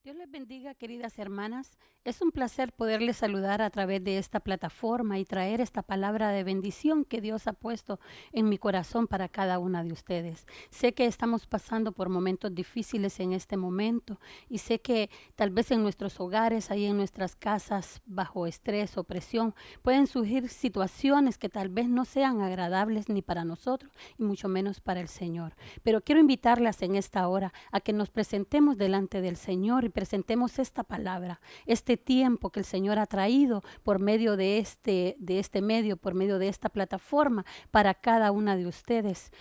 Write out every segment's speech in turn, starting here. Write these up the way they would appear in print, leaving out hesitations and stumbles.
Dios les bendiga, queridas hermanas. Es un placer poderles saludar a través de esta plataforma y traer esta palabra de bendición que Dios ha puesto en mi corazón para cada una de ustedes. Sé que estamos pasando por momentos difíciles en este momento y sé que tal vez en nuestros hogares, ahí en nuestras casas, bajo estrés o presión, pueden surgir situaciones que tal vez no sean agradables ni para nosotros y mucho menos para el Señor. Pero quiero invitarlas en esta hora a que nos presentemos delante del Señor y presentemos esta palabra, este tiempo que el Señor ha traído por medio de este medio, por medio de esta plataforma para cada una de ustedes.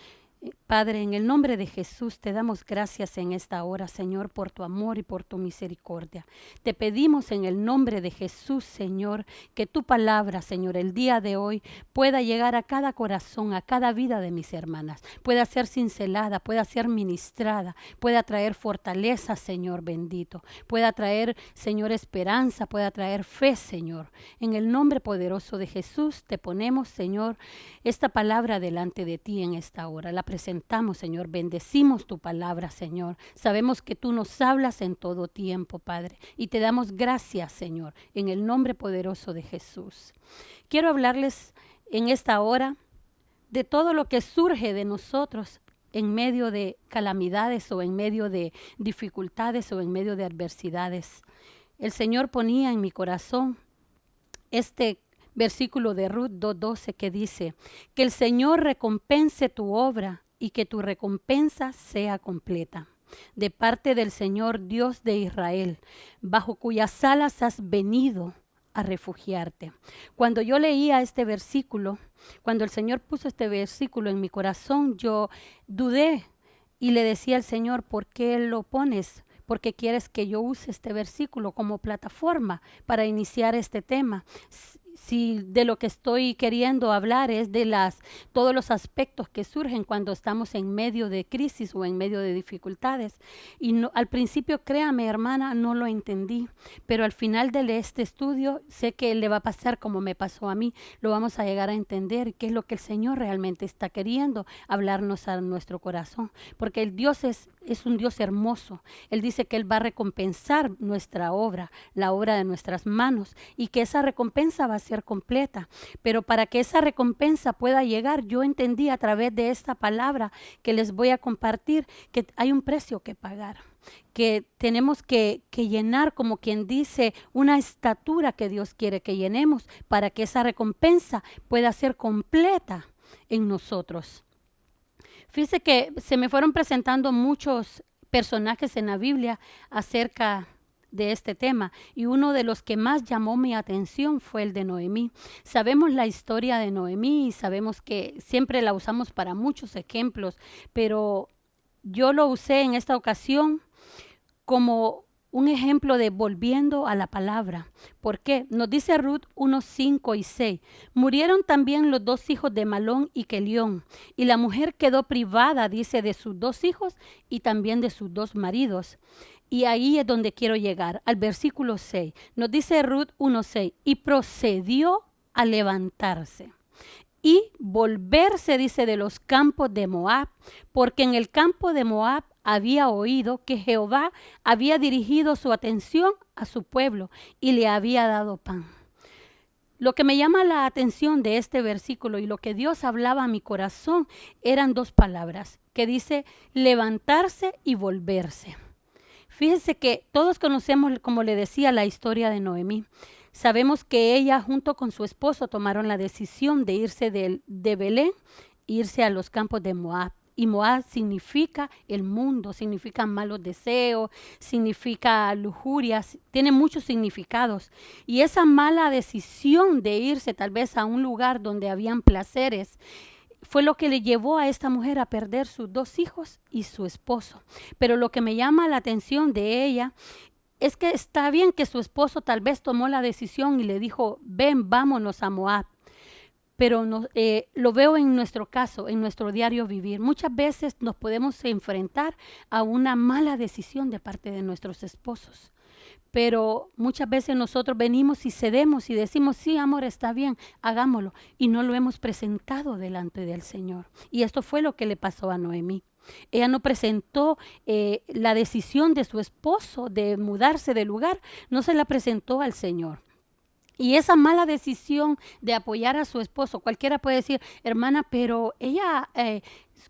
Padre, en el nombre de Jesús te damos gracias en esta hora, Señor, por tu amor y por tu misericordia. Te pedimos en el nombre de Jesús, Señor, que tu palabra, Señor, el día de hoy pueda llegar a cada corazón, a cada vida de mis hermanas, pueda ser cincelada, pueda ser ministrada, pueda traer fortaleza, Señor bendito, pueda traer, Señor, esperanza, pueda traer fe, Señor. En el nombre poderoso de Jesús te ponemos, Señor, esta palabra delante de ti en esta hora. La presentamos, Señor. Bendecimos tu palabra, Señor. Sabemos que tú nos hablas en todo tiempo, Padre. Y te damos gracias, Señor, en el nombre poderoso de Jesús. Quiero hablarles en esta hora de todo lo que surge de nosotros en medio de calamidades o en medio de dificultades o en medio de adversidades. El Señor ponía en mi corazón este versículo de Ruth 2:12 que dice, que el Señor recompense tu obra y que tu recompensa sea completa. De parte del Señor Dios de Israel, bajo cuyas alas has venido a refugiarte. Cuando yo leía este versículo, cuando el Señor puso este versículo en mi corazón, yo dudé y le decía al Señor, ¿por qué lo pones? Porque quieres que yo use este versículo como plataforma para iniciar este tema. Si de lo que estoy queriendo hablar es de todos los aspectos que surgen cuando estamos en medio de crisis o en medio de dificultades. Y no, al principio, créame, hermana, no lo entendí, pero al final de este estudio sé que le va a pasar como me pasó a mí. Lo vamos a llegar a entender qué es lo que el Señor realmente está queriendo hablarnos a nuestro corazón, porque el Dios es un Dios hermoso. Él dice que Él va a recompensar nuestra obra, la obra de nuestras manos, y que esa recompensa va a ser completa. Pero para que esa recompensa pueda llegar, yo entendí a través de esta palabra que les voy a compartir que hay un precio que pagar, que tenemos que llenar, como quien dice, una estatura que Dios quiere que llenemos para que esa recompensa pueda ser completa en nosotros. Fíjense que se me fueron presentando muchos personajes en la Biblia acerca de este tema, y uno de los que más llamó mi atención fue el de Noemí. Sabemos la historia de Noemí y sabemos que siempre la usamos para muchos ejemplos, pero yo lo usé en esta ocasión como un ejemplo de volviendo a la palabra. ¿Por qué? Nos dice Ruth 1:5 y 6. Murieron también los dos hijos de Malón y Kelión, y la mujer quedó privada, dice, de sus dos hijos y también de sus dos maridos. Y ahí es donde quiero llegar, al versículo 6. Nos dice Ruth 1:6, y procedió a levantarse y volverse, dice, de los campos de Moab, porque en el campo de Moab había oído que Jehová había dirigido su atención a su pueblo y le había dado pan. Lo que me llama la atención de este versículo y lo que Dios hablaba a mi corazón eran dos palabras, que dice levantarse y volverse. Fíjense que todos conocemos, como le decía, la historia de Noemí. Sabemos que ella junto con su esposo tomaron la decisión de irse de Belén, irse a los campos de Moab. Y Moab significa el mundo, significa malos deseos, significa lujurias, tiene muchos significados. Y esa mala decisión de irse tal vez a un lugar donde habían placeres fue lo que le llevó a esta mujer a perder sus dos hijos y su esposo. Pero lo que me llama la atención de ella es que está bien que su esposo tal vez tomó la decisión y le dijo, ven, vámonos a Moab. Pero lo veo en nuestro caso, en nuestro diario vivir. Muchas veces nos podemos enfrentar a una mala decisión de parte de nuestros esposos. Pero muchas veces nosotros venimos y cedemos y decimos, sí, amor, está bien, hagámoslo. Y no lo hemos presentado delante del Señor. Y esto fue lo que le pasó a Noemí. Ella no presentó la decisión de su esposo de mudarse de lugar, no se la presentó al Señor. Y esa mala decisión de apoyar a su esposo, cualquiera puede decir, hermana, pero ella,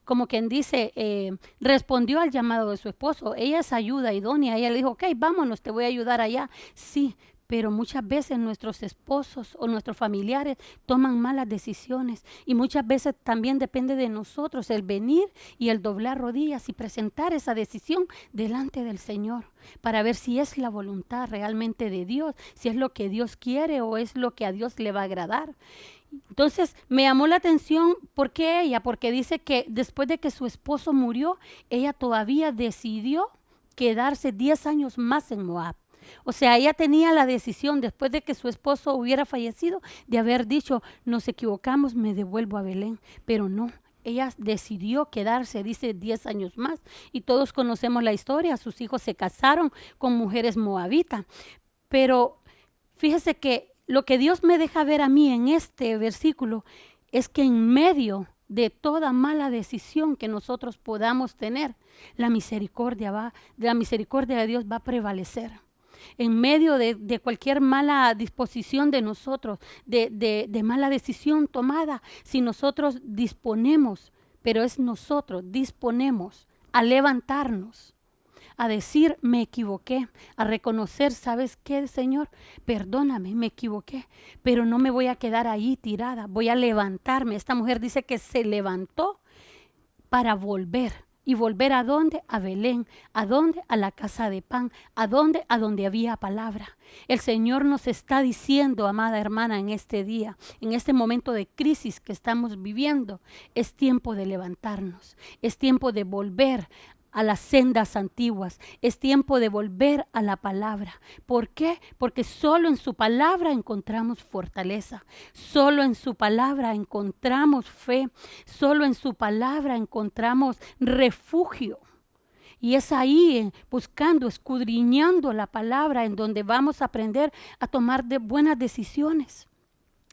como quien dice, respondió al llamado de su esposo. Ella es ayuda idónea. Ella le dijo, ok, vámonos, te voy a ayudar allá. Sí, pero muchas veces nuestros esposos o nuestros familiares toman malas decisiones y muchas veces también depende de nosotros el venir y el doblar rodillas y presentar esa decisión delante del Señor para ver si es la voluntad realmente de Dios, si es lo que Dios quiere o es lo que a Dios le va a agradar. Entonces me llamó la atención porque dice que después de que su esposo murió, ella todavía decidió quedarse 10 años más en Moab. O sea, ella tenía la decisión después de que su esposo hubiera fallecido de haber dicho, nos equivocamos, me devuelvo a Belén, pero no. Ella decidió quedarse, dice, 10 años más. Y todos conocemos la historia, sus hijos se casaron con mujeres moabitas. Pero fíjese que lo que Dios me deja ver a mí en este versículo es que en medio de toda mala decisión que nosotros podamos tener, la misericordia de Dios va a prevalecer. En medio de cualquier mala disposición de nosotros, de mala decisión tomada, si nosotros disponemos, pero es nosotros, disponemos a levantarnos, a decir, me equivoqué, a reconocer, ¿sabes qué, Señor? Perdóname, me equivoqué, pero no me voy a quedar ahí tirada, voy a levantarme. Esta mujer dice que se levantó para volver. ¿Y volver a dónde? A Belén. ¿A dónde? A la casa de pan. ¿A dónde? A donde había palabra. El Señor nos está diciendo, amada hermana, en este día, en este momento de crisis que estamos viviendo, es tiempo de levantarnos, es tiempo de volver a las sendas antiguas, es tiempo de volver a la palabra. ¿Por qué? Porque solo en su palabra encontramos fortaleza, solo en su palabra encontramos fe, solo en su palabra encontramos refugio. Y es ahí, buscando, escudriñando la palabra, en donde vamos a aprender a tomar buenas decisiones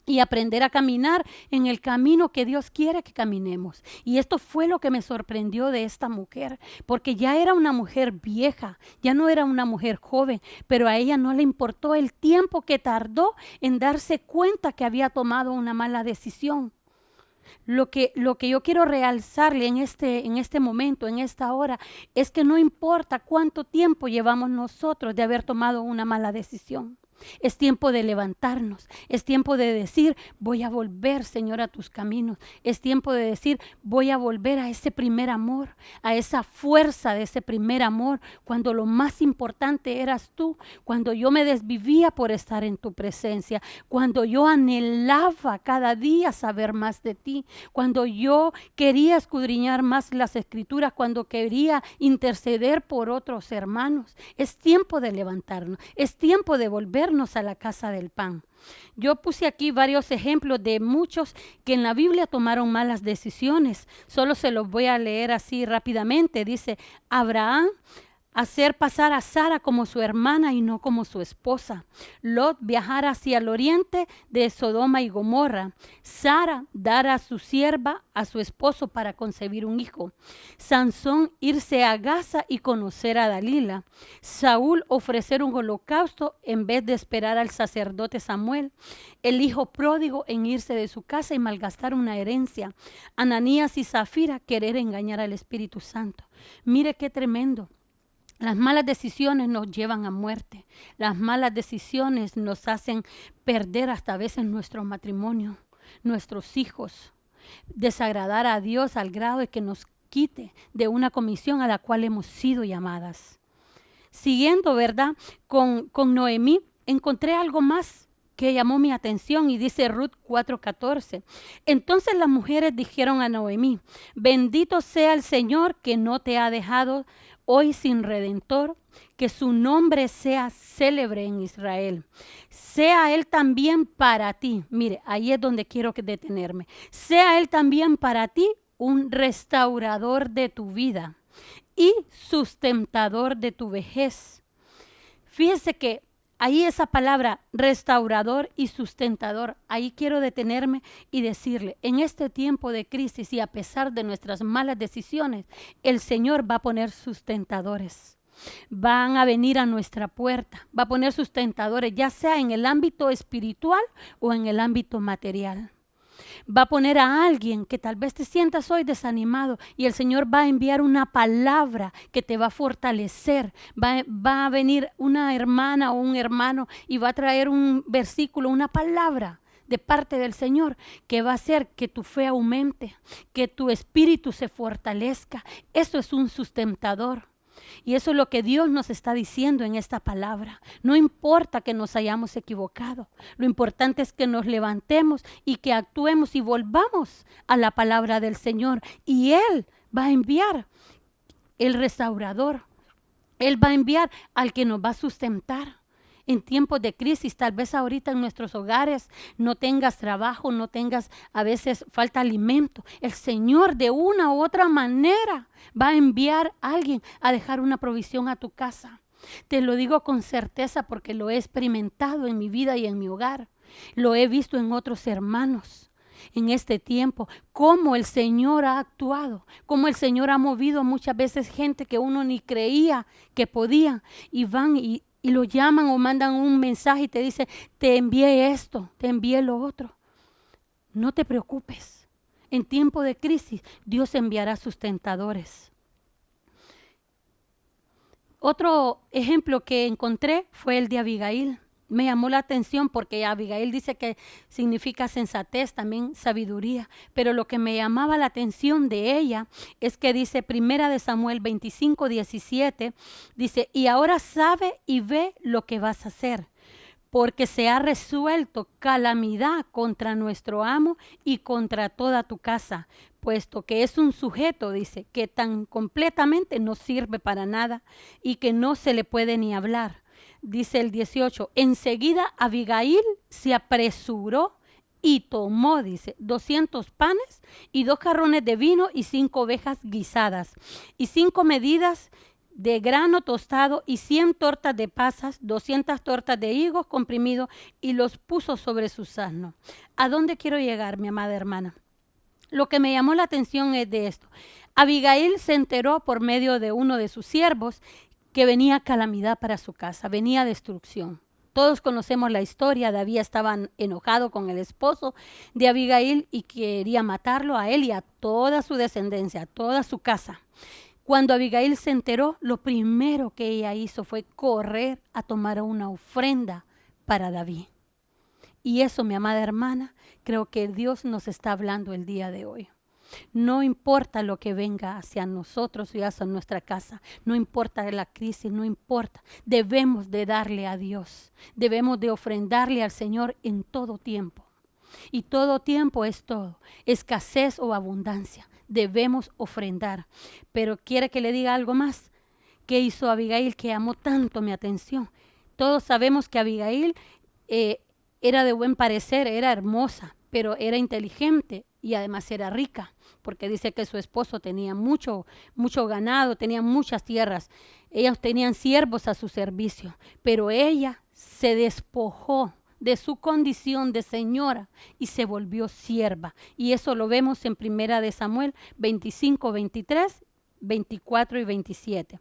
y aprender a caminar en el camino que Dios quiere que caminemos. Y esto fue lo que me sorprendió de esta mujer, porque ya era una mujer vieja, ya no era una mujer joven, pero a ella no le importó el tiempo que tardó en darse cuenta que había tomado una mala decisión. Lo que yo quiero realzarle en este momento, en esta hora, es que no importa cuánto tiempo llevamos nosotros de haber tomado una mala decisión. Es tiempo de levantarnos, es tiempo de decir, voy a volver, Señor, a tus caminos. Es tiempo de decir, voy a volver a ese primer amor, a esa fuerza de ese primer amor, cuando lo más importante eras tú, cuando yo me desvivía por estar en tu presencia, cuando yo anhelaba cada día saber más de ti, cuando yo quería escudriñar más las escrituras, cuando quería interceder por otros hermanos. Es tiempo de levantarnos, es tiempo de volver a la casa del pan. Yo puse aquí varios ejemplos de muchos que en la Biblia tomaron malas decisiones. Solo se los voy a leer así rápidamente. Dice, Abraham, hacer pasar a Sara como su hermana y no como su esposa. Lot, viajar hacia el oriente de Sodoma y Gomorra. Sara, dar a su sierva a su esposo para concebir un hijo. Sansón, irse a Gaza y conocer a Dalila. Saúl, ofrecer un holocausto en vez de esperar al sacerdote Samuel. El hijo pródigo, en irse de su casa y malgastar una herencia. Ananías y Zafira, querer engañar al Espíritu Santo. Mire qué tremendo. Las malas decisiones nos llevan a muerte. Las malas decisiones nos hacen perder hasta a veces nuestro matrimonio, nuestros hijos, desagradar a Dios al grado de que nos quite de una comisión a la cual hemos sido llamadas. Siguiendo, ¿verdad? Con Noemí, encontré algo más que llamó mi atención y dice Ruth 4:14. Entonces las mujeres dijeron a Noemí, bendito sea el Señor que no te ha dejado hoy sin redentor, que su nombre sea célebre en Israel. Sea Él también para ti, mire, ahí es donde quiero detenerme, sea Él también para ti un restaurador de tu vida y sustentador de tu vejez. Fíjese que Ahí esa palabra restaurador y sustentador, ahí quiero detenerme y decirle, en este tiempo de crisis y a pesar de nuestras malas decisiones, el Señor va a poner sustentadores. Van a venir a nuestra puerta, va a poner sustentadores, ya sea en el ámbito espiritual o en el ámbito material. Va a poner a alguien que tal vez te sientas hoy desanimado y el Señor va a enviar una palabra que te va a fortalecer. Va a venir una hermana o un hermano y va a traer un versículo, una palabra de parte del Señor que va a hacer que tu fe aumente, que tu espíritu se fortalezca. Eso es un sustentador. Y eso es lo que Dios nos está diciendo en esta palabra. No importa que nos hayamos equivocado. Lo importante es que nos levantemos y que actuemos y volvamos a la palabra del Señor. Y Él va a enviar el restaurador. Él va a enviar al que nos va a sustentar. En tiempos de crisis, tal vez ahorita en nuestros hogares no tengas trabajo, no tengas, a veces falta alimento. El Señor de una u otra manera va a enviar a alguien a dejar una provisión a tu casa. Te lo digo con certeza porque lo he experimentado en mi vida y en mi hogar. Lo he visto en otros hermanos en este tiempo, cómo el Señor ha actuado, cómo el Señor ha movido muchas veces gente que uno ni creía que podía y van y lo llaman o mandan un mensaje y te dice, te envié esto, te envié lo otro. No te preocupes. En tiempo de crisis, Dios enviará sustentadores. Otro ejemplo que encontré fue el de Abigail. Me llamó la atención porque Abigail dice que significa sensatez, también sabiduría. Pero lo que me llamaba la atención de ella es que dice Primera de Samuel 25:17, dice, y ahora sabe y ve lo que vas a hacer, porque se ha resuelto calamidad contra nuestro amo y contra toda tu casa, puesto que es un sujeto, dice, que tan completamente no sirve para nada y que no se le puede ni hablar. Dice el 18, enseguida Abigail se apresuró y tomó, dice, 200 panes y 2 jarrones de vino y 5 ovejas guisadas y 5 medidas de grano tostado y 100 tortas de pasas, 200 tortas de higos comprimidos y los puso sobre su asno. ¿A dónde quiero llegar, mi amada hermana? Lo que me llamó la atención es de esto. Abigail se enteró por medio de uno de sus siervos que venía calamidad para su casa, venía destrucción. Todos conocemos la historia. David estaba enojado con el esposo de Abigail y quería matarlo a él y a toda su descendencia, a toda su casa. Cuando Abigail se enteró, lo primero que ella hizo fue correr a tomar una ofrenda para David. Y eso, mi amada hermana, creo que Dios nos está hablando el día de hoy. No importa lo que venga hacia nosotros y hacia nuestra casa, no importa la crisis, no importa. Debemos de darle a Dios, debemos de ofrendarle al Señor en todo tiempo. Y todo tiempo es todo, escasez o abundancia. Debemos ofrendar. Pero quiere que le diga algo más. ¿Qué hizo Abigail que llamó tanto mi atención? Todos sabemos que Abigail era de buen parecer, era hermosa, pero era inteligente y además era rica, porque dice que su esposo tenía mucho ganado, tenía muchas tierras. Ellos tenían siervos a su servicio, pero ella se despojó de su condición de señora y se volvió sierva. Y eso lo vemos en Primera de Samuel 25, 23, 24 y 27.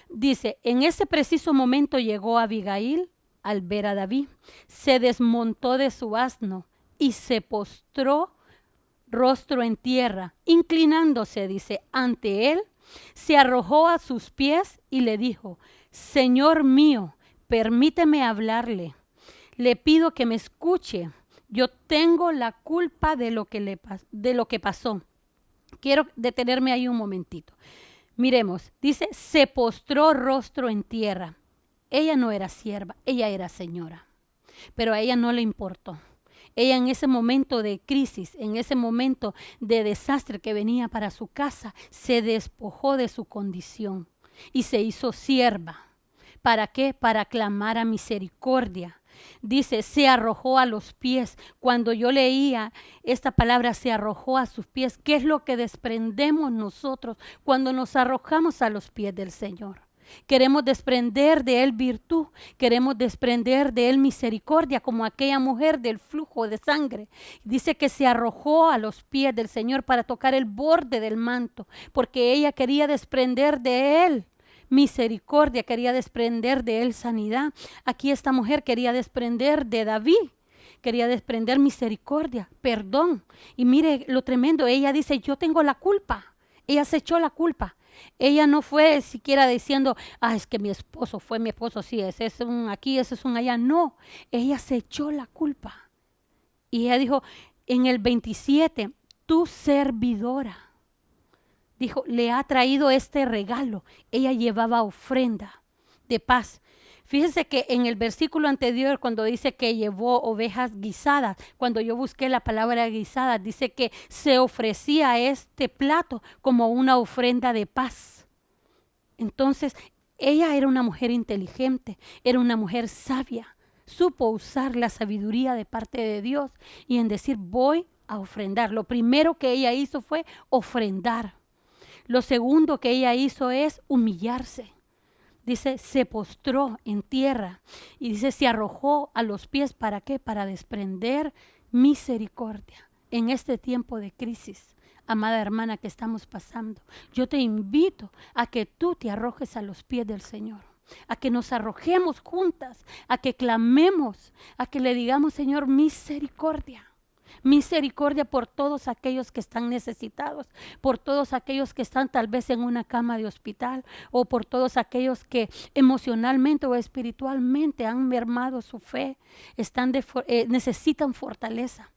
Dice, en ese preciso momento llegó Abigail al ver a David, se desmontó de su asno y se postró rostro en tierra, inclinándose, dice, ante él, se arrojó a sus pies y le dijo, Señor mío, permíteme hablarle. Le pido que me escuche. Yo tengo la culpa de lo que pasó. Quiero detenerme ahí un momentito. Miremos, dice, se postró rostro en tierra. Ella no era sierva, ella era señora. Pero a ella no le importó. Ella en ese momento de crisis, en ese momento de desastre que venía para su casa, se despojó de su condición y se hizo sierva. ¿Para qué? Para clamar a misericordia. Dice, se arrojó a los pies. Cuando yo leía esta palabra, se arrojó a sus pies. ¿Qué es lo que desprendemos nosotros cuando nos arrojamos a los pies del Señor? Queremos desprender de Él virtud, queremos desprender de Él misericordia, como aquella mujer del flujo de sangre. Dice que se arrojó a los pies del Señor para tocar el borde del manto, porque ella quería desprender de Él misericordia, quería desprender de Él sanidad. Aquí esta mujer quería desprender de David, quería desprender misericordia, perdón. Y mire lo tremendo, ella dice, yo tengo la culpa. Ella se echó la culpa. Ella no fue siquiera diciendo, es que mi esposo fue mi esposo, sí, ese es un aquí, ese es un allá. No, ella se echó la culpa. Y ella dijo en el 27, tu servidora, dijo, le ha traído este regalo. Ella llevaba ofrenda de paz. Fíjense que en el versículo anterior, cuando dice que llevó ovejas guisadas, cuando yo busqué la palabra guisada, dice que se ofrecía este plato como una ofrenda de paz. Entonces, ella era una mujer inteligente, era una mujer sabia, supo usar la sabiduría de parte de Dios y en decir, voy a ofrendar. Lo primero que ella hizo fue ofrendar. Lo segundo que ella hizo es humillarse. Dice, se postró en tierra y dice, se arrojó a los pies. ¿Para qué? Para desprender misericordia en este tiempo de crisis. Amada hermana que estamos pasando, yo te invito a que tú te arrojes a los pies del Señor, a que nos arrojemos juntas, a que clamemos, a que le digamos, Señor, misericordia. Misericordia por todos aquellos que están necesitados, por todos aquellos que están tal vez en una cama de hospital o por todos aquellos que emocionalmente o espiritualmente han mermado su fe, necesitan fortaleza.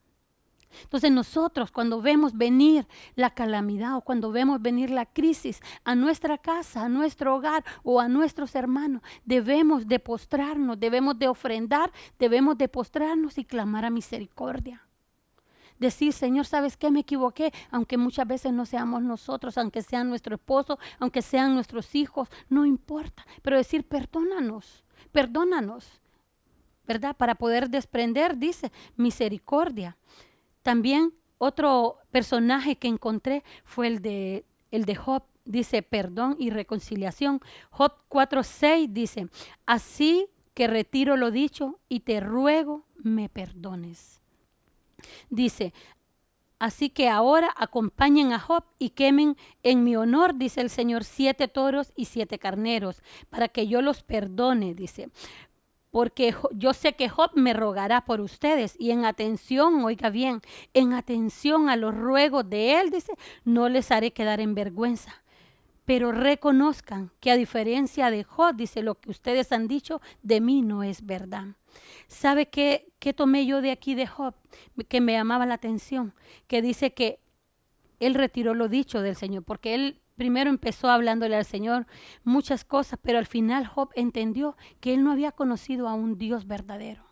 Entonces nosotros cuando vemos venir la calamidad o cuando vemos venir la crisis a nuestra casa, a nuestro hogar o a nuestros hermanos, debemos de postrarnos, debemos de ofrendar, debemos de postrarnos y clamar a misericordia. Decir, Señor, ¿sabes qué? Me equivoqué, aunque muchas veces no seamos nosotros, aunque sean nuestro esposo, aunque sean nuestros hijos, no importa. Pero decir, perdónanos, ¿verdad? Para poder desprender, dice, misericordia. También otro personaje que encontré fue el de Job. Dice, perdón y reconciliación. Job 4:6 dice, así que retiro lo dicho y te ruego me perdones. Dice, así que ahora acompañen a Job y quemen en mi honor, dice el Señor, 7 toros y 7 carneros, para que yo los perdone, dice. Porque yo sé que Job me rogará por ustedes y en atención, oiga bien, en atención a los ruegos de él, dice, no les haré quedar en vergüenza. Pero reconozcan que a diferencia de Job, dice, lo que ustedes han dicho de mí no es verdad. ¿Sabe qué tomé yo de aquí de Job? Que me llamaba la atención, que dice que él retiró lo dicho del Señor, porque él primero empezó hablándole al Señor muchas cosas, pero al final Job entendió que él no había conocido a un Dios verdadero.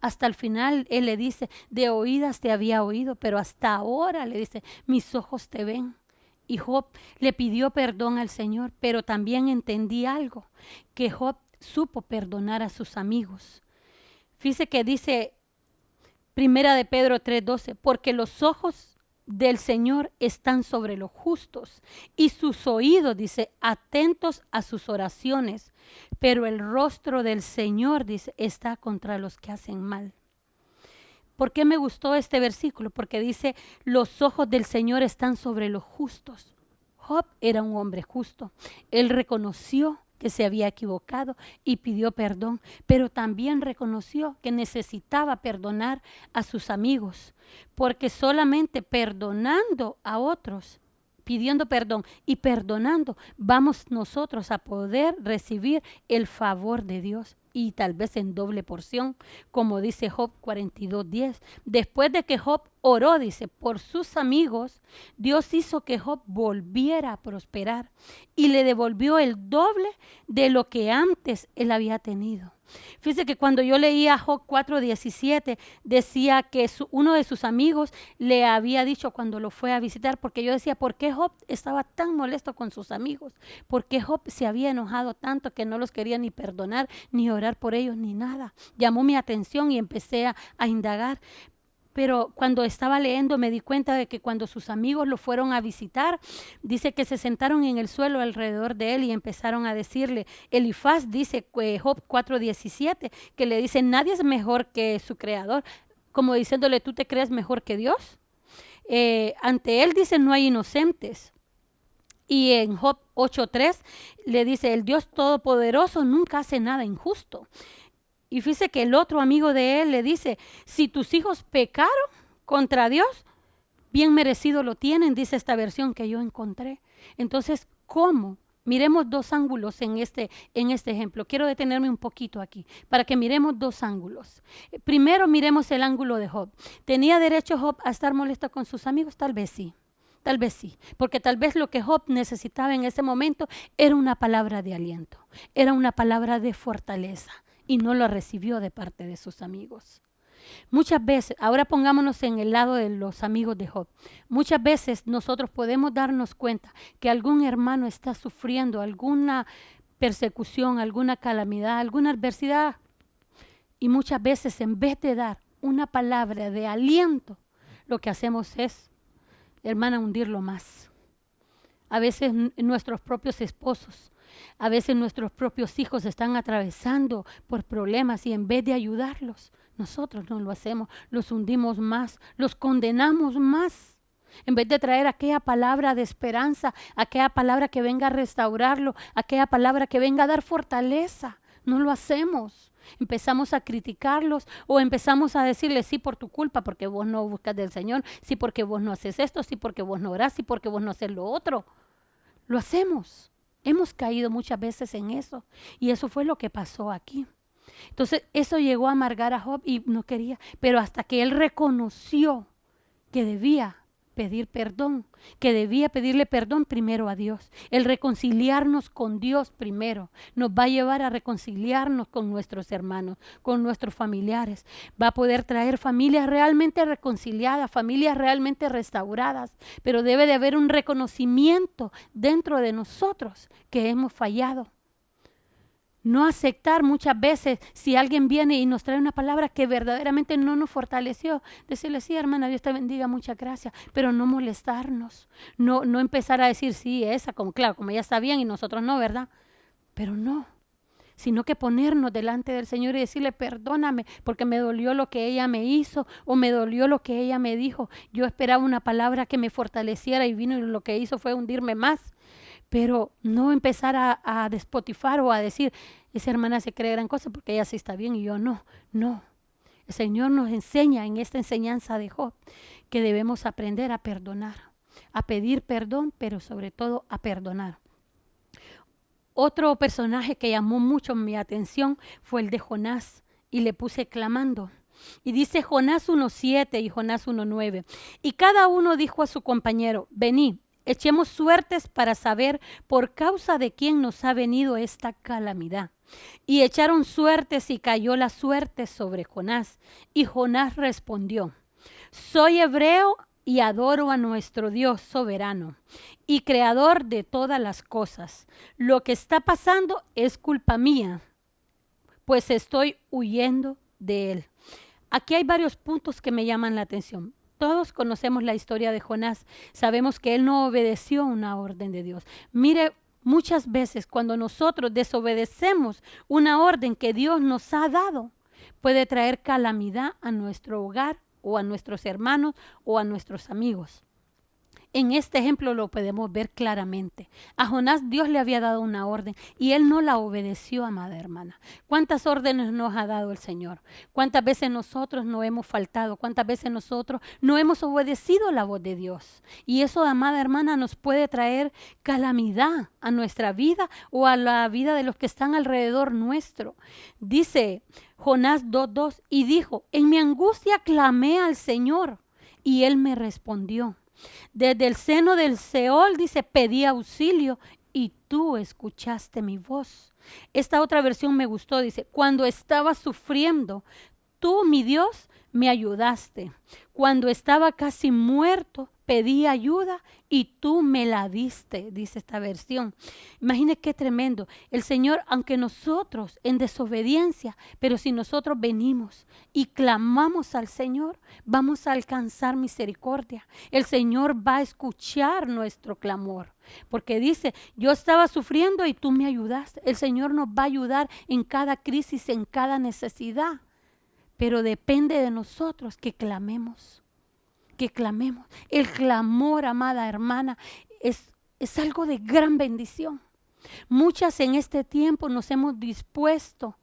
Hasta el final él le dice, de oídas te había oído, pero hasta ahora le dice, mis ojos te ven. Y Job le pidió perdón al Señor, pero también entendí algo, que Job supo perdonar a sus amigos. Fíjese que dice Primera de Pedro 3:12, porque los ojos del Señor están sobre los justos y sus oídos, dice, atentos a sus oraciones, pero el rostro del Señor, dice, está contra los que hacen mal. ¿Por qué me gustó este versículo? Porque dice, los ojos del Señor están sobre los justos. Job era un hombre justo. Él reconoció que se había equivocado y pidió perdón, pero también reconoció que necesitaba perdonar a sus amigos, porque solamente perdonando a otros, pidiendo perdón y perdonando, vamos nosotros a poder recibir el favor de Dios. Y tal vez en doble porción, como dice Job 42:10. Después de que Job oró, dice, por sus amigos, Dios hizo que Job volviera a prosperar y le devolvió el doble de lo que antes él había tenido. Fíjese que cuando yo leía Job 4:17, decía que uno de sus amigos le había dicho cuando lo fue a visitar, porque yo decía, ¿por qué Job estaba tan molesto con sus amigos? ¿Por qué Job se había enojado tanto que no los quería ni perdonar, ni orar por ellos, ni nada? Llamó mi atención y empecé a indagar. Pero cuando estaba leyendo me di cuenta de que cuando sus amigos lo fueron a visitar, dice que se sentaron en el suelo alrededor de él y empezaron a decirle, Elifaz dice, Job 4:17, que le dice, nadie es mejor que su creador, como diciéndole, ¿tú te crees mejor que Dios? Ante él dice, no hay inocentes. Y en Job 8:3 le dice, el Dios Todopoderoso nunca hace nada injusto. Y fíjese que el otro amigo de él le dice, si tus hijos pecaron contra Dios, bien merecido lo tienen, dice esta versión que yo encontré. Entonces, ¿cómo? Miremos dos ángulos en este ejemplo. Quiero detenerme un poquito aquí para que miremos dos ángulos. Primero miremos el ángulo de Job. ¿Tenía derecho Job a estar molesto con sus amigos? Tal vez sí. Tal vez sí, porque tal vez lo que Job necesitaba en ese momento era una palabra de aliento, era una palabra de fortaleza y no lo recibió de parte de sus amigos. Muchas veces, ahora pongámonos en el lado de los amigos de Job, muchas veces nosotros podemos darnos cuenta que algún hermano está sufriendo alguna persecución, alguna calamidad, alguna adversidad y muchas veces en vez de dar una palabra de aliento, lo que hacemos es, hermana, hundirlo más. A veces nuestros propios esposos, a veces nuestros propios hijos están atravesando por problemas y en vez de ayudarlos, nosotros no lo hacemos, los hundimos más, los condenamos más. En vez de traer aquella palabra de esperanza, aquella palabra que venga a restaurarlo, aquella palabra que venga a dar fortaleza, no lo hacemos. Empezamos a criticarlos o empezamos a decirles sí por tu culpa, porque vos no buscas del Señor, sí porque vos no haces esto, sí porque vos no orás, sí porque vos no haces lo otro. Lo hacemos. Hemos caído muchas veces en eso y eso fue lo que pasó aquí. Entonces eso llegó a amargar a Job y no quería, pero hasta que él reconoció que debía pedir perdón, que debía pedirle perdón primero a Dios. El reconciliarnos con Dios primero nos va a llevar a reconciliarnos con nuestros hermanos, con nuestros familiares. Va a poder traer familias realmente reconciliadas, familias realmente restauradas, pero debe de haber un reconocimiento dentro de nosotros que hemos fallado. No aceptar muchas veces si alguien viene y nos trae una palabra que verdaderamente no nos fortaleció. Decirle, sí, hermana, Dios te bendiga, muchas gracias. Pero no molestarnos. No empezar a decir, sí, esa, como claro, como ella está bien y nosotros no, ¿verdad? Pero no. Sino que ponernos delante del Señor y decirle, perdóname, porque me dolió lo que ella me hizo o me dolió lo que ella me dijo. Yo esperaba una palabra que me fortaleciera y vino y lo que hizo fue hundirme más. Pero no empezar a despotifar o a decir, esa hermana se cree gran cosa porque ella sí está bien y yo no. No. El Señor nos enseña en esta enseñanza de Job que debemos aprender a perdonar, a pedir perdón, pero sobre todo a perdonar. Otro personaje que llamó mucho mi atención fue el de Jonás y le puse clamando. Y dice Jonás 1:7 y Jonás 1:9. Y cada uno dijo a su compañero, vení, echemos suertes para saber por causa de quién nos ha venido esta calamidad. Y echaron suertes y cayó la suerte sobre Jonás. Y Jonás respondió, soy hebreo y adoro a nuestro Dios soberano y creador de todas las cosas. Lo que está pasando es culpa mía, pues estoy huyendo de él. Aquí hay varios puntos que me llaman la atención. Todos conocemos la historia de Jonás. Sabemos que él no obedeció una orden de Dios. Mire, muchas veces cuando nosotros desobedecemos una orden que Dios nos ha dado, puede traer calamidad a nuestro hogar o a nuestros hermanos o a nuestros amigos. En este ejemplo lo podemos ver claramente. A Jonás Dios le había dado una orden y él no la obedeció, amada hermana. ¿Cuántas órdenes nos ha dado el Señor? ¿Cuántas veces nosotros no hemos faltado? ¿Cuántas veces nosotros no hemos obedecido la voz de Dios? Y eso, amada hermana, nos puede traer calamidad a nuestra vida o a la vida de los que están alrededor nuestro. Dice Jonás 2:2 y dijo, en mi angustia clamé al Señor y él me respondió. Desde el seno del Seol, dice, pedí auxilio y tú escuchaste mi voz. Esta otra versión me gustó, dice, cuando estaba sufriendo, tú, mi Dios, me ayudaste. Cuando estaba casi muerto, pedí ayuda y tú me la diste, dice esta versión. Imagine qué tremendo. El Señor, aunque nosotros en desobediencia, pero si nosotros venimos y clamamos al Señor, vamos a alcanzar misericordia. El Señor va a escuchar nuestro clamor. Porque dice, yo estaba sufriendo y tú me ayudaste. El Señor nos va a ayudar en cada crisis, en cada necesidad. Pero depende de nosotros que clamemos. Que clamemos. El clamor, amada hermana, es algo de gran bendición. Muchas en este tiempo nos hemos dispuesto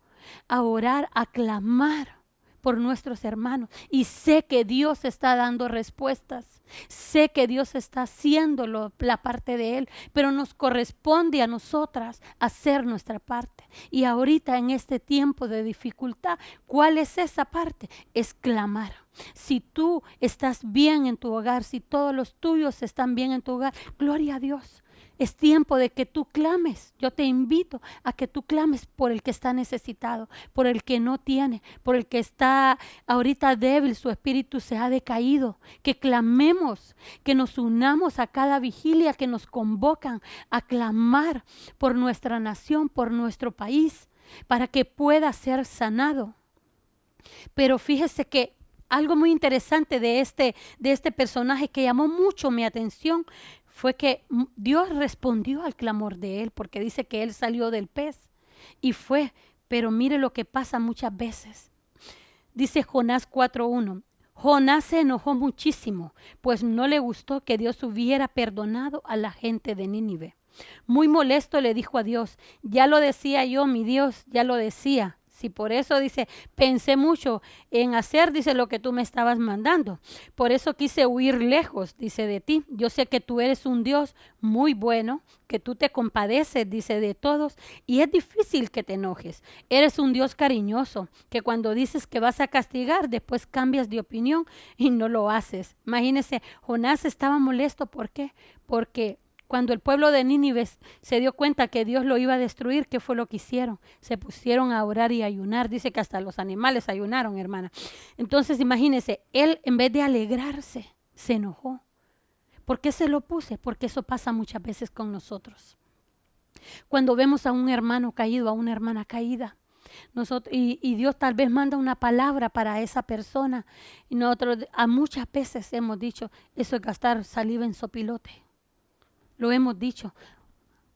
a orar, a clamar por nuestros hermanos. Y sé que Dios está dando respuestas. Sé que Dios está haciendo la parte de Él, pero nos corresponde a nosotras hacer nuestra parte. Y ahorita en este tiempo de dificultad, ¿cuál es esa parte? Es clamar. Si tú estás bien en tu hogar, si todos los tuyos están bien en tu hogar, gloria a Dios. Es tiempo de que tú clames. Yo te invito a que tú clames por el que está necesitado, por el que no tiene, por el que está ahorita débil, su espíritu se ha decaído. Que clamemos, que nos unamos a cada vigilia que nos convocan a clamar por nuestra nación, por nuestro país, para que pueda ser sanado. Pero fíjese que algo muy interesante de este personaje que llamó mucho mi atención fue que Dios respondió al clamor de él, porque dice que él salió del pez y fue, pero mire lo que pasa muchas veces. Dice Jonás 4:1, Jonás se enojó muchísimo, pues no le gustó que Dios hubiera perdonado a la gente de Nínive. Muy molesto le dijo a Dios, ya lo decía yo, mi Dios, ya lo decía. Si por eso dice, pensé mucho en hacer, dice, lo que tú me estabas mandando. Por eso quise huir lejos, dice, de ti. Yo sé que tú eres un Dios muy bueno, que tú te compadeces, dice, de todos. Y es difícil que te enojes. Eres un Dios cariñoso, que cuando dices que vas a castigar, después cambias de opinión y no lo haces. Imagínese, Jonás estaba molesto. ¿Por qué? Porque cuando el pueblo de Nínive se dio cuenta que Dios lo iba a destruir, ¿qué fue lo que hicieron? Se pusieron a orar y a ayunar. Dice que hasta los animales ayunaron, hermana. Entonces, imagínense, él en vez de alegrarse, se enojó. ¿Por qué se lo puse? Porque eso pasa muchas veces con nosotros. Cuando vemos a un hermano caído, a una hermana caída, y Dios tal vez manda una palabra para esa persona, y nosotros a muchas veces hemos dicho, eso es gastar saliva en sopilote. Lo hemos dicho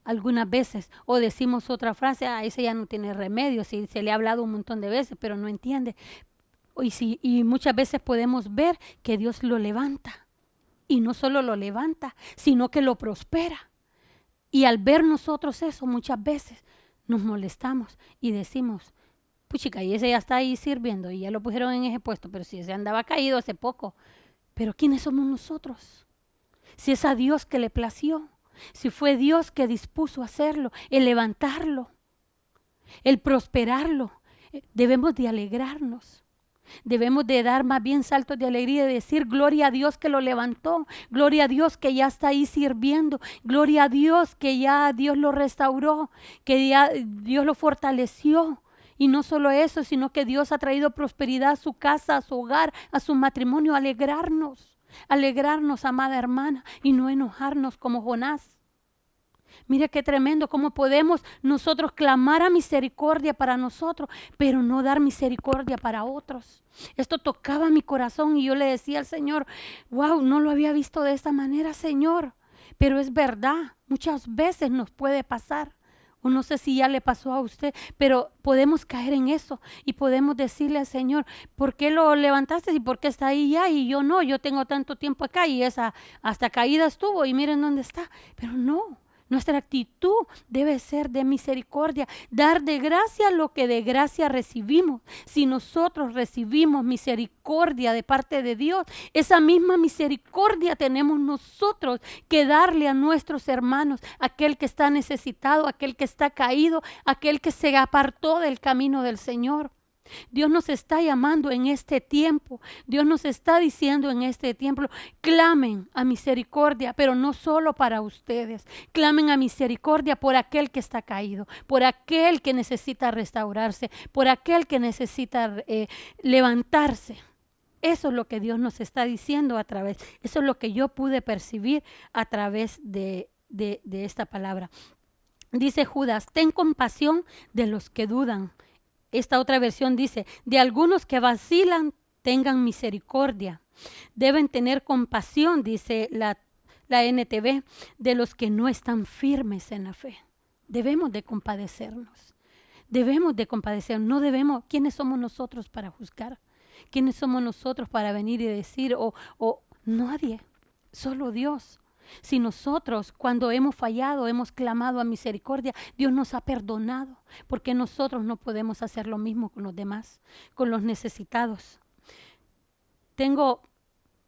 algunas veces, o decimos otra frase, ese ya no tiene remedio, si se le ha hablado un montón de veces, pero no entiende. Y muchas veces podemos ver que Dios lo levanta, y no solo lo levanta, sino que lo prospera. Y al ver nosotros eso, muchas veces nos molestamos y decimos, puchica, y ese ya está ahí sirviendo, y ya lo pusieron en ese puesto, pero si ese andaba caído hace poco. Pero ¿quiénes somos nosotros? Si es a Dios que le plació, si fue Dios que dispuso hacerlo, el levantarlo, el prosperarlo, debemos de alegrarnos. Debemos de dar más bien saltos de alegría y decir gloria a Dios que lo levantó, gloria a Dios que ya está ahí sirviendo, gloria a Dios que ya Dios lo restauró, que ya Dios lo fortaleció. Y no solo eso, sino que Dios ha traído prosperidad a su casa, a su hogar, a su matrimonio. Alegrarnos, amada hermana, y no enojarnos como Jonás. Mire qué tremendo, cómo podemos nosotros clamar a misericordia para nosotros, pero no dar misericordia para otros. Esto tocaba mi corazón y yo le decía al Señor, wow, no lo había visto de esta manera, Señor. Pero es verdad, muchas veces nos puede pasar. O no sé si ya le pasó a usted, pero podemos caer en eso y podemos decirle al Señor, ¿por qué lo levantaste y por qué está ahí ya? Y yo no, yo tengo tanto tiempo acá y esa hasta caída estuvo y miren dónde está. Pero no, nuestra actitud debe ser de misericordia, dar de gracia lo que de gracia recibimos. Si nosotros recibimos misericordia de parte de Dios, esa misma misericordia tenemos nosotros que darle a nuestros hermanos, aquel que está necesitado, aquel que está caído, aquel que se apartó del camino del Señor. Dios nos está llamando en este tiempo. Dios nos está diciendo en este tiempo, clamen a misericordia, pero no solo para ustedes. Clamen a misericordia por aquel que está caído, por aquel que necesita restaurarse, por aquel que necesita levantarse. Eso es lo que Dios nos está diciendo a través, eso es lo que yo pude percibir a través de esta palabra. Dice Judas, ten compasión de los que dudan. Esta otra versión dice, de algunos que vacilan, tengan misericordia. Deben tener compasión, dice la NTV, de los que no están firmes en la fe. Debemos de compadecernos. Debemos de compadecernos. No debemos. ¿Quiénes somos nosotros para juzgar? ¿Quiénes somos nosotros para venir y decir? Nadie. Solo Dios. Si nosotros, cuando hemos fallado, hemos clamado a misericordia, Dios nos ha perdonado, porque nosotros no podemos hacer lo mismo con los demás, con los necesitados. Tengo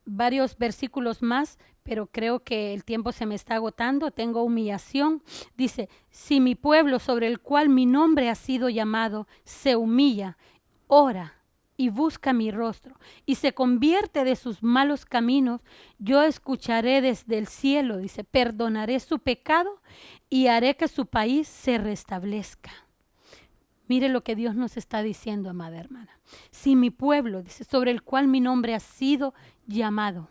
varios versículos más, pero creo que el tiempo se me está agotando. Tengo humillación. Dice, si mi pueblo sobre el cual mi nombre ha sido llamado se humilla, ora y busca mi rostro y se convierte de sus malos caminos, yo escucharé desde el cielo, dice, perdonaré su pecado y haré que su país se restablezca. Mire lo que Dios nos está diciendo, amada hermana. Si mi pueblo, dice, sobre el cual mi nombre ha sido llamado.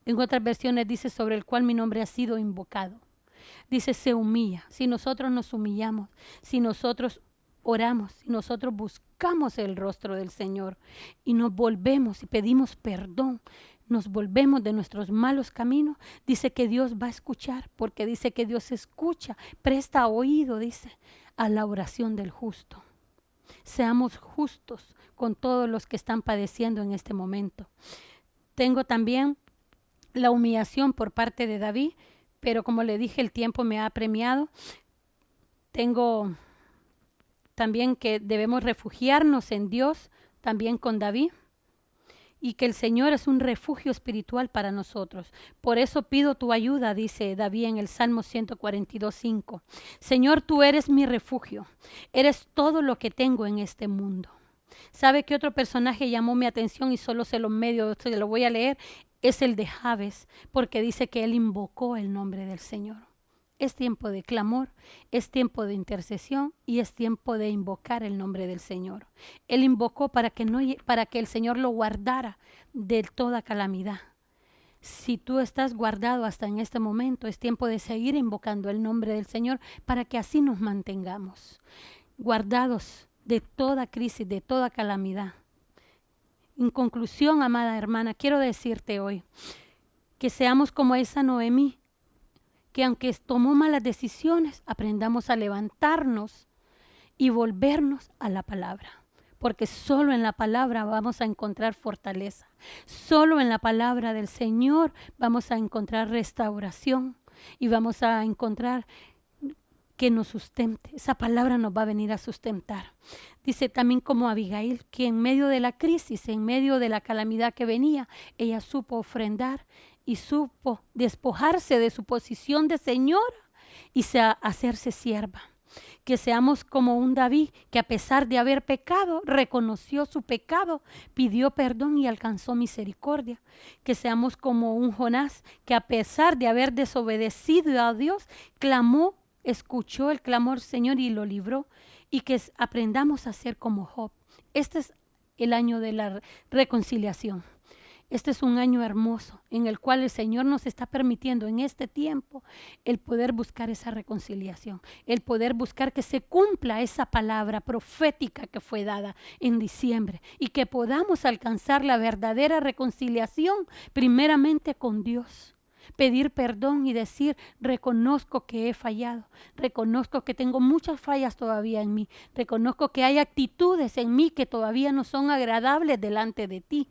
En otras versiones dice, sobre el cual mi nombre ha sido invocado. Dice, se humilla. Si nosotros nos humillamos, si nosotros oramos, si nosotros buscamos el rostro del Señor y nos volvemos y pedimos perdón, nos volvemos de nuestros malos caminos, dice que Dios va a escuchar, porque dice que Dios escucha, presta oído, dice, a la oración del justo. Seamos justos con todos los que están padeciendo en este momento. Tengo también la humillación por parte de David, pero como le dije, el tiempo me ha apremiado. Tengo también que debemos refugiarnos en Dios, también con David, y que el Señor es un refugio espiritual para nosotros. Por eso pido tu ayuda, dice David en el Salmo 142:5. Señor, tú eres mi refugio, eres todo lo que tengo en este mundo. ¿Sabe qué otro personaje llamó mi atención y solo se lo voy a leer? Es el de Jabes, porque dice que él invocó el nombre del Señor. Es tiempo de clamor, es tiempo de intercesión y es tiempo de invocar el nombre del Señor. Él invocó para que el Señor lo guardara de toda calamidad. Si tú estás guardado hasta en este momento, es tiempo de seguir invocando el nombre del Señor para que así nos mantengamos guardados de toda crisis, de toda calamidad. En conclusión, amada hermana, quiero decirte hoy que seamos como esa Noemí, que aunque tomó malas decisiones, aprendamos a levantarnos y volvernos a la palabra. Porque solo en la palabra vamos a encontrar fortaleza. Solo en la palabra del Señor vamos a encontrar restauración y vamos a encontrar que nos sustente. Esa palabra nos va a venir a sustentar. Dice también como Abigail, que en medio de la crisis, en medio de la calamidad que venía, ella supo ofrendar y supo despojarse de su posición de señora y hacerse sierva. Que seamos como un David que a pesar de haber pecado, reconoció su pecado, pidió perdón y alcanzó misericordia. Que seamos como un Jonás que a pesar de haber desobedecido a Dios, clamó, escuchó el clamor del Señor y lo libró. Y que aprendamos a ser como Job. Este es el año de la reconciliación. Este es un año hermoso en el cual el Señor nos está permitiendo en este tiempo el poder buscar esa reconciliación, el poder buscar que se cumpla esa palabra profética que fue dada en diciembre y que podamos alcanzar la verdadera reconciliación primeramente con Dios. Pedir perdón y decir, reconozco que he fallado, reconozco que tengo muchas fallas todavía en mí, reconozco que hay actitudes en mí que todavía no son agradables delante de ti.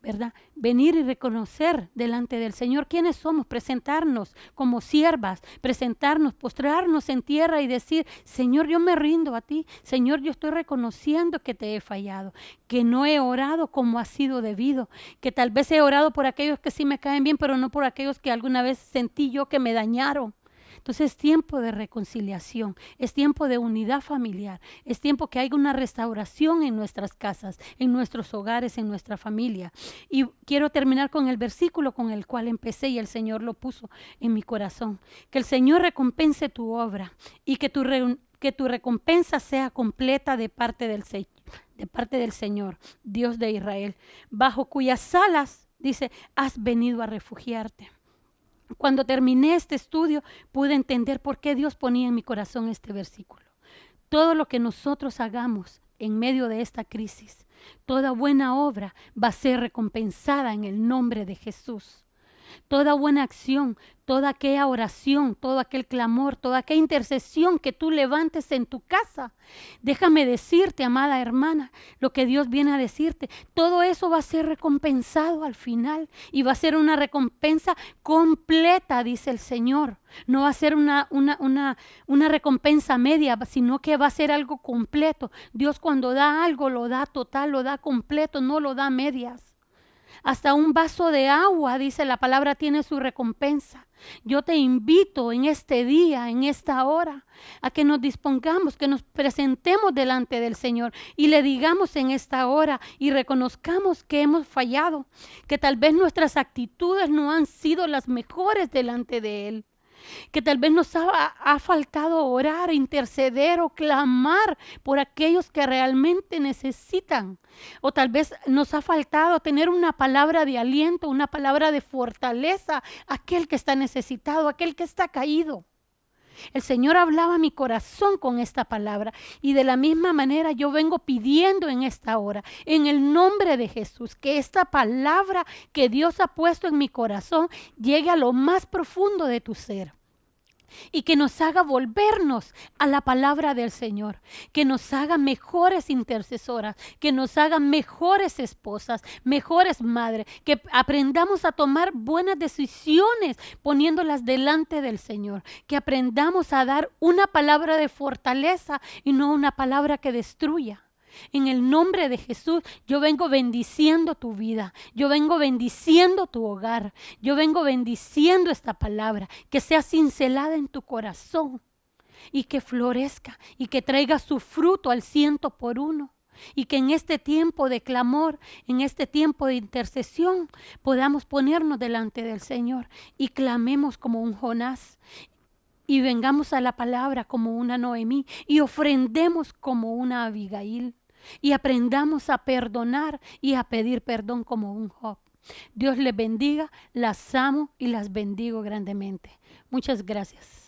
¿Verdad? Venir y reconocer delante del Señor quiénes somos, presentarnos como siervas, presentarnos, postrarnos en tierra y decir, Señor, yo me rindo a ti, Señor, yo estoy reconociendo que te he fallado, que no he orado como ha sido debido, que tal vez he orado por aquellos que sí me caen bien, pero no por aquellos que alguna vez sentí yo que me dañaron. Entonces es tiempo de reconciliación, es tiempo de unidad familiar, es tiempo que haya una restauración en nuestras casas, en nuestros hogares, en nuestra familia. Y quiero terminar con el versículo con el cual empecé y el Señor lo puso en mi corazón. Que el Señor recompense tu obra y que tu recompensa sea completa de parte del Señor. de parte del Señor, Dios de Israel, bajo cuyas alas, dice, has venido a refugiarte. Cuando terminé este estudio, pude entender por qué Dios ponía en mi corazón este versículo. Todo lo que nosotros hagamos en medio de esta crisis, toda buena obra va a ser recompensada en el nombre de Jesús. Toda buena acción, toda aquella oración, todo aquel clamor, toda aquella intercesión que tú levantes en tu casa. Déjame decirte, amada hermana, lo que Dios viene a decirte. Todo eso va a ser recompensado al final y va a ser una recompensa completa, dice el Señor. No va a ser una recompensa media, sino que va a ser algo completo. Dios cuando da algo lo da total, lo da completo, no lo da medias. Hasta un vaso de agua, dice la palabra, tiene su recompensa. Yo te invito en este día, en esta hora, a que nos dispongamos, que nos presentemos delante del Señor y le digamos en esta hora y reconozcamos que hemos fallado, que tal vez nuestras actitudes no han sido las mejores delante de Él. Que tal vez nos ha faltado orar, interceder o clamar por aquellos que realmente necesitan. O tal vez nos ha faltado tener una palabra de aliento, una palabra de fortaleza a aquel que está necesitado, a aquel que está caído. El Señor hablaba a mi corazón con esta palabra y de la misma manera yo vengo pidiendo en esta hora, en el nombre de Jesús, que esta palabra que Dios ha puesto en mi corazón llegue a lo más profundo de tu ser. Y que nos haga volvernos a la palabra del Señor, que nos haga mejores intercesoras, que nos haga mejores esposas, mejores madres, que aprendamos a tomar buenas decisiones poniéndolas delante del Señor, que aprendamos a dar una palabra de fortaleza y no una palabra que destruya. En el nombre de Jesús, yo vengo bendiciendo tu vida, yo vengo bendiciendo tu hogar, yo vengo bendiciendo esta palabra, que sea cincelada en tu corazón y que florezca y que traiga su fruto al 100%. Y que en este tiempo de clamor, en este tiempo de intercesión, podamos ponernos delante del Señor y clamemos como un Jonás. Y vengamos a la palabra como una Noemí y ofrendemos como una Abigail. Y aprendamos a perdonar y a pedir perdón como un Job. Dios les bendiga, las amo y las bendigo grandemente. Muchas gracias.